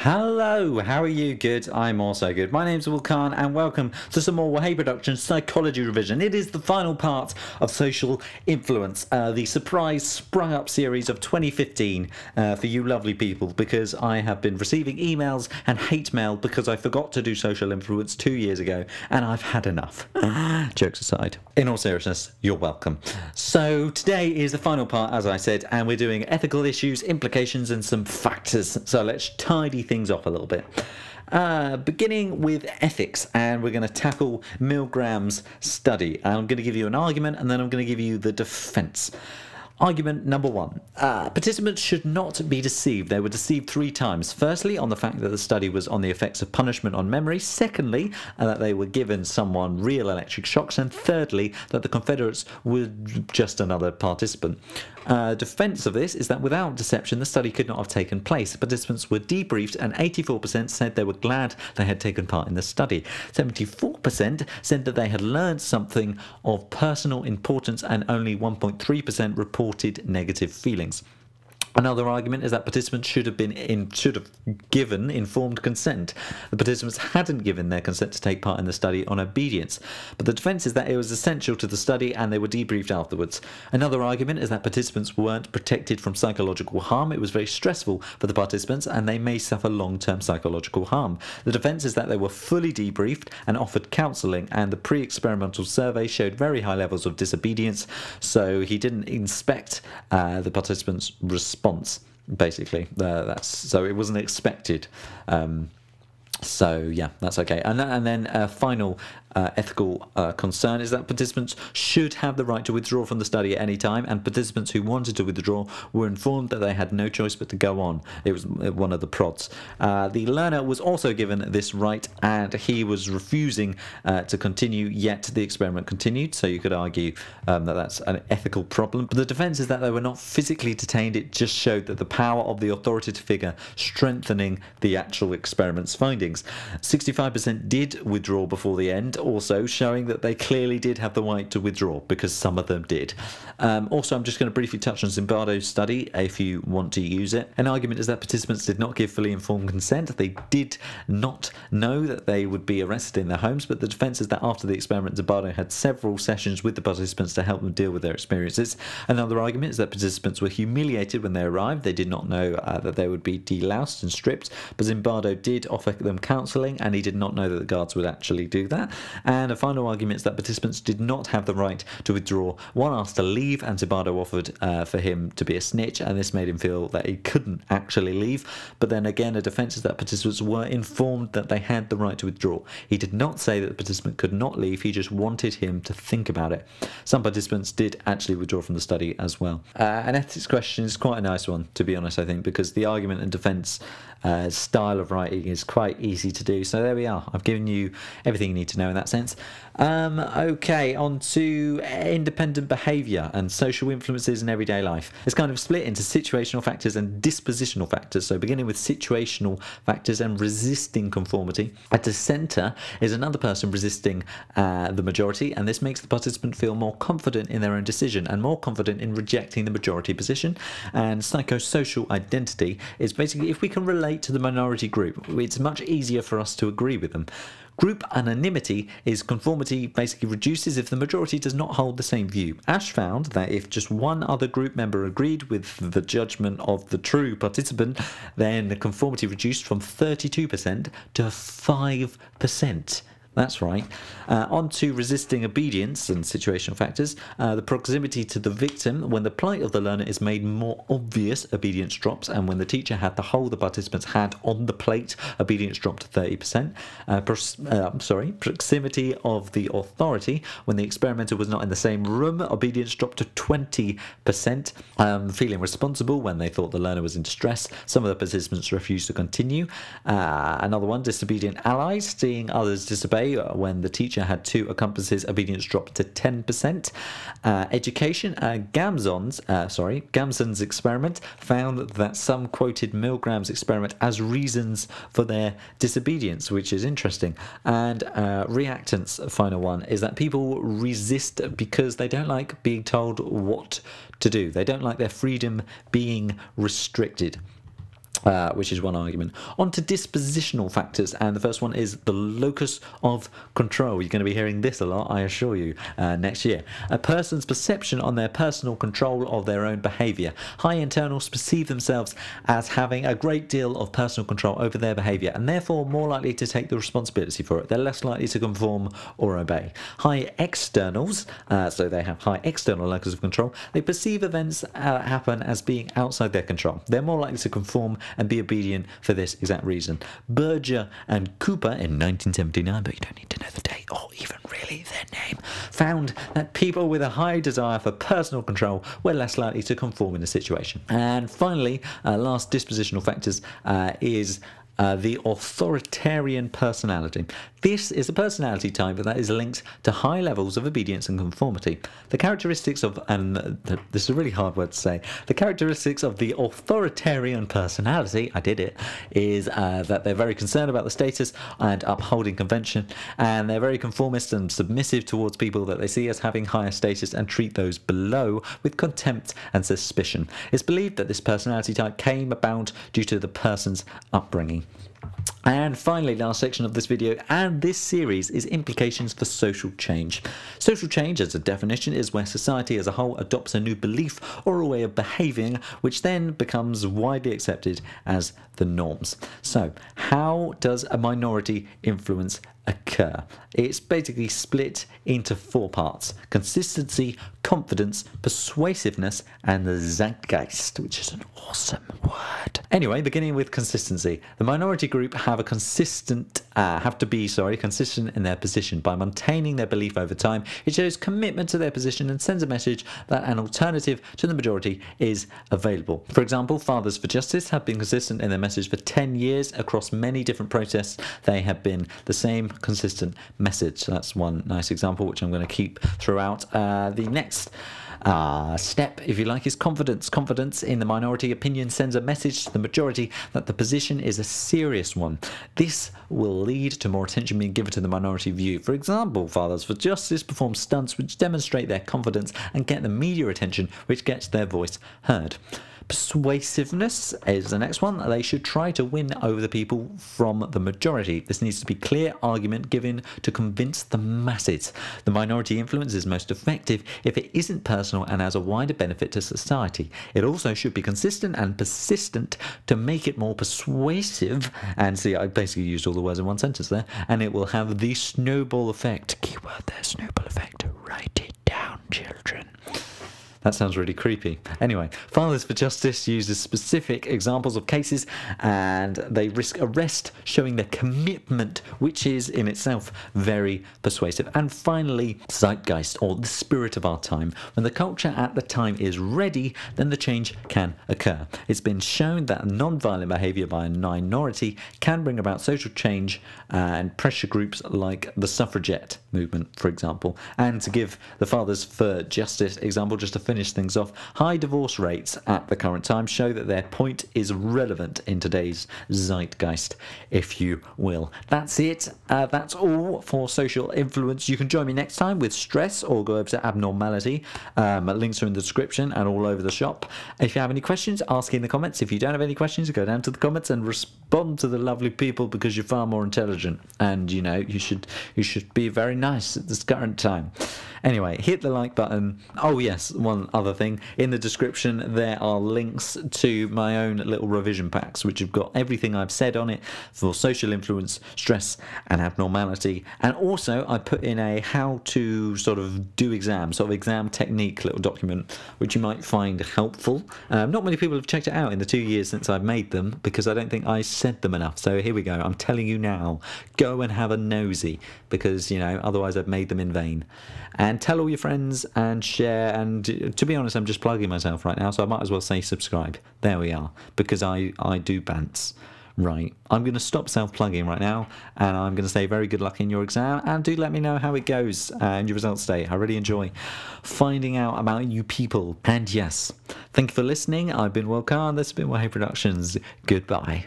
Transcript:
Hello, how are you? Good, I'm also good. My name's Will Carne and welcome to some more Wahey Productions Psychology Revision. It is the final part of Social Influence, the surprise sprung up series of 2015 for you lovely people, because I have been receiving emails and hate mail because I forgot to do Social Influence 2 years ago and I've had enough. Jokes aside. In all seriousness, you're welcome. So today is the final part, as I said, and we're doing ethical issues, implications and some factors. So let's tidy things off a little bit. Beginning with ethics, and we're going to tackle Milgram's study. I'm going to give you an argument and then I'm going to give you the defense. Argument number one. Participants should not be deceived. They were deceived 3 times. Firstly, on the fact that the study was on the effects of punishment on memory. Secondly, that they were given someone real electric shocks. And thirdly, that the Confederates were just another participant. Defense of this is that without deception, the study could not have taken place. The participants were debriefed and 84% said they were glad they had taken part in the study. 74% said that they had learned something of personal importance, and only 1.3% reported negative feelings. Another argument is that participants should have given informed consent. The participants hadn't given their consent to take part in the study on obedience, but the defence is that it was essential to the study and they were debriefed afterwards. Another argument is that participants weren't protected from psychological harm. It was very stressful for the participants and they may suffer long-term psychological harm. The defence is that they were fully debriefed and offered counselling, and the pre-experimental survey showed very high levels of disobedience, so he didn't inspect the participants' response. Basically, so it wasn't expected. So yeah, that's okay. And then a final ethical concern is that participants should have the right to withdraw from the study at any time, and participants who wanted to withdraw were informed that they had no choice but to go on. It was one of the prods. The learner was also given this right and he was refusing to continue, yet the experiment continued, so you could argue that that's an ethical problem. But the defense is that they were not physically detained. It just showed that the power of the authoritative figure strengthening the actual experiment's findings. 65% did withdraw before the end, also showing that they clearly did have the right to withdraw, because some of them did. Also, I'm just going to briefly touch on Zimbardo's study if you want to use it. An argument is that participants did not give fully informed consent. They did not know that they would be arrested in their homes, but the defense is that after the experiment, Zimbardo had several sessions with the participants to help them deal with their experiences. Another argument is that participants were humiliated when they arrived. They did not know that they would be deloused and stripped, but Zimbardo did offer them counselling and he did not know that the guards would actually do that. And a final argument is that participants did not have the right to withdraw. One asked to leave and Zimbardo offered for him to be a snitch, and this made him feel that he couldn't actually leave. But then again, a defence is that participants were informed that they had the right to withdraw. He did not say that the participant could not leave, he just wanted him to think about it. Some participants did actually withdraw from the study as well. An ethics question is quite a nice one, to be honest, I think, because the argument and defence style of writing is quite easy to do. So there we are. I've given you everything you need to know in that sense. Okay, on to independent behaviour and social influences in everyday life. It's kind of split into situational factors and dispositional factors. So beginning with situational factors and resisting conformity. At the centre is another person resisting the majority, and this makes the participant feel more confident in their own decision and more confident in rejecting the majority position. And psychosocial identity is basically if we can relate to the minority group, it's much easier for us to agree with them. Group anonymity is conformity basically reduces if the majority does not hold the same view. Ash found that if just one other group member agreed with the judgment of the true participant, then the conformity reduced from 32% to 5%. That's right. On to resisting obedience and situational factors. The proximity to the victim. When the plight of the learner is made more obvious, obedience drops, and when the teacher had to hold the participants' hand on the plate, obedience dropped to 30%. Proximity of the authority. When the experimenter was not in the same room, obedience dropped to 20%. Feeling responsible when they thought the learner was in distress. Some of the participants refused to continue. Another one, disobedient allies. Seeing others disobey when the teacher had 2 accomplices, obedience dropped to 10%. Education, Gamson's experiment found that some quoted Milgram's experiment as reasons for their disobedience, which is interesting. And reactance, final one, is that people resist because they don't like being told what to do. They don't like their freedom being restricted. which is one argument. On to dispositional factors, and the first one is the locus of control. You're going to be hearing this a lot, I assure you, next year. A person's perception on their personal control of their own behaviour. High internals perceive themselves as having a great deal of personal control over their behaviour, and therefore more likely to take the responsibility for it. They're less likely to conform or obey. High externals, so they have high external locus of control, they perceive events happen as being outside their control. They're more likely to conform and be obedient for this exact reason. Berger and Cooper in 1979, but you don't need to know the date or even really their name, found that people with a high desire for personal control were less likely to conform in a situation. And finally, last dispositional factors is the authoritarian personality. This is a personality type that is linked to high levels of obedience and conformity. The characteristics of, and this is a really hard word to say, the characteristics of the authoritarian personality, I did it, is that they're very concerned about the status and upholding convention, and they're very conformist and submissive towards people that they see as having higher status and treat those below with contempt and suspicion. It's believed that this personality type came about due to the person's upbringing. And finally, last section of this video and this series is implications for social change. Social change, as a definition, is where society as a whole adopts a new belief or a way of behaving, which then becomes widely accepted as the norms. So, how does a minority influence occur? It's basically split into 4 parts: consistency, confidence, persuasiveness, and the zeitgeist, which is an awesome word. Anyway, beginning with consistency. The minority group have to be consistent in their position. By maintaining their belief over time, it shows commitment to their position and sends a message that an alternative to the majority is available. For example, Fathers for Justice have been consistent in their message for 10 years across many different protests. They have been the same consistent message. So that's one nice example, which I'm going to keep throughout. The next step, if you like, is confidence. Confidence in the minority opinion sends a message to the majority that the position is a serious one. This will lead to more attention being given to the minority view. For example, Fathers for Justice perform stunts which demonstrate their confidence and get the media attention, which gets their voice heard. Persuasiveness is the next one. They should try to win over the people from the majority. This needs to be clear argument given to convince the masses. The minority influence is most effective if it isn't personal and has a wider benefit to society. It also should be consistent and persistent to make it more persuasive. And see, I basically used all the words in one sentence there. And it will have the snowball effect. Keyword there, snowball effect. Write it down, children. That sounds really creepy. Anyway, Fathers for Justice uses specific examples of cases and they risk arrest, showing their commitment, which is in itself very persuasive. And finally, zeitgeist, or the spirit of our time. When the culture at the time is ready, then the change can occur. It's been shown that non-violent behaviour by a minority can bring about social change and pressure groups like the suffragette movement, for example. And to give the Fathers for Justice example, just to finish things off, high divorce rates at the current time show that their point is relevant in today's zeitgeist, if you will. That's it. That's all for social influence. You can join me next time with stress or go over to abnormality. Links are in the description and all over the shop. If you have any questions, ask in the comments. If you don't have any questions, go down to the comments and respond to the lovely people, because you're far more intelligent and you know you should be very nice at this current time. Anyway, hit the like button. Oh yes, one other thing, in the description there are links to my own little revision packs which have got everything I've said on it for social influence, stress and abnormality, and also I put in a how to sort of do exams, sort of exam technique little document which you might find helpful. Not many people have checked it out in the 2 years since I've made them because I don't think I said them enough, so here we go. I'm telling you now, go and have a nosy, because you know otherwise I've made them in vain. And tell all your friends and share, and to be honest I'm just plugging myself right now, so I might as well say subscribe. There we are, because I do bants. Right, I'm going to stop self-plugging right now, and I'm going to say very good luck in your exam, and do let me know how it goes and your results day. I really enjoy finding out about you people. And yes, thank you for listening. I've been Will Carne, this has been Wahey Productions. Goodbye.